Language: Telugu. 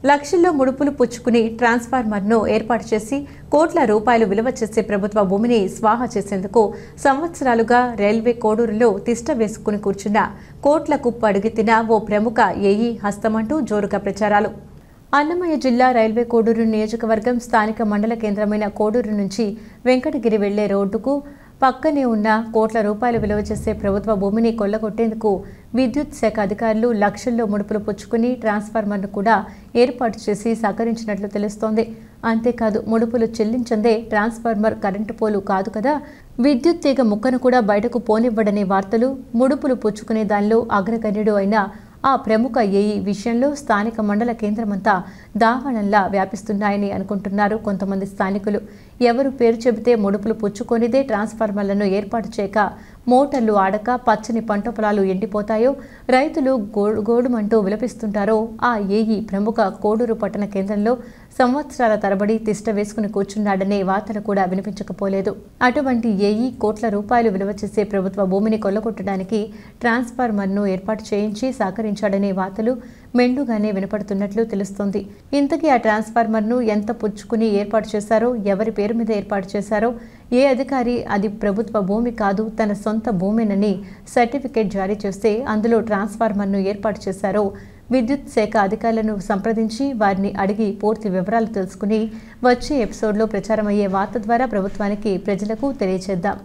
లక్షల్లో ముడుపులు పుచ్చుకుని ట్రాన్స్ఫార్మర్ను ఏర్పాటు చేసి కోట్ల రూపాయలు విలువ చేసే ప్రభుత్వ భూమిని స్వాహా చేసేందుకు సంవత్సరాలుగా రైల్వే కోడూరులో తిష్ట వేసుకుని కూర్చున్న కోట్ల కుప్ప అడుగుతిన ఓ ప్రముఖ ఏఈ హస్తమంటూ జోరుగా ప్రచారాలు. అన్నమయ్య జిల్లా రైల్వే కోడూరు నియోజకవర్గం స్థానిక మండల కేంద్రమైన కోడూరు నుంచి వెంకటగిరి వెళ్లే రోడ్డుకు పక్కనే ఉన్న కోట్ల రూపాయలు విలువ చేసే ప్రభుత్వ భూమిని కొల్లగొట్టేందుకు విద్యుత్ శాఖ అధికారులు లక్షల్లో ముడుపులు పుచ్చుకుని ట్రాన్స్ఫార్మర్ను కూడా ఏర్పాటు చేసి సహకరించినట్లు తెలుస్తోంది. అంతేకాదు ముడుపులు చెల్లించందే ట్రాన్స్ఫార్మర్ కరెంటు పోలు కాదు కదా, విద్యుత్ తీగ ముక్కను కూడా బయటకు పోనివ్వడనే వార్తలు. ముడుపులు పుచ్చుకునే దానిలో అగ్రగణ్యుడు అయిన ఆ ప్రముఖ ఏఈ విషయంలో స్థానిక మండల కేంద్రమంతా దావాణంలా వ్యాపిస్తున్నాయని అనుకుంటున్నారు కొంతమంది స్థానికులు. ఎవరు పేరు చెబితే ముడుపులు పుచ్చుకొనిదే ట్రాన్స్ఫార్మర్లను ఏర్పాటు చేయక మోటార్లు ఆడక పచ్చని పంట పొలాలు ఎండిపోతాయో, రైతులు గోడుమంటూ విలపిస్తుంటారో ఆ ఏఈ ప్రముఖ కోడూరు పట్టణ కేంద్రంలో సంవత్సరాల తరబడి తిష్ట వేసుకుని కూర్చున్నాడనే వార్తలు కూడా వినిపించకపోలేదు. అటువంటి ఏఈ కోట్ల రూపాయలు విలువ చేసే ప్రభుత్వ భూమిని కొల్లగొట్టడానికి ట్రాన్స్ఫార్మర్ను ఏర్పాటు చేయించి సహకరించాడనే వార్తలు మెండుగానే వినపడుతున్నట్లు తెలుస్తోంది. ఇంతకీ ఆ ట్రాన్స్ఫార్మర్ను ఎంత పుచ్చుకుని ఏర్పాటు చేశారో, ఎవరి పేరు మీద ఏర్పాటు చేశారో, ఏ అధికారి అది ప్రభుత్వ భూమి కాదు తన సొంత భూమేనని సర్టిఫికేట్ జారీ చేస్తే అందులో ట్రాన్స్ఫార్మర్ను ఏర్పాటు చేశారో, విద్యుత్ శాఖ అధికారులను సంప్రదించి వారిని అడిగి పూర్తి వివరాలు తెలుసుకుని వచ్చే ఎపిసోడ్లో ప్రచారమయ్యే వార్త ద్వారా ప్రభుత్వానికి ప్రజలకు తెలియజేద్దాం.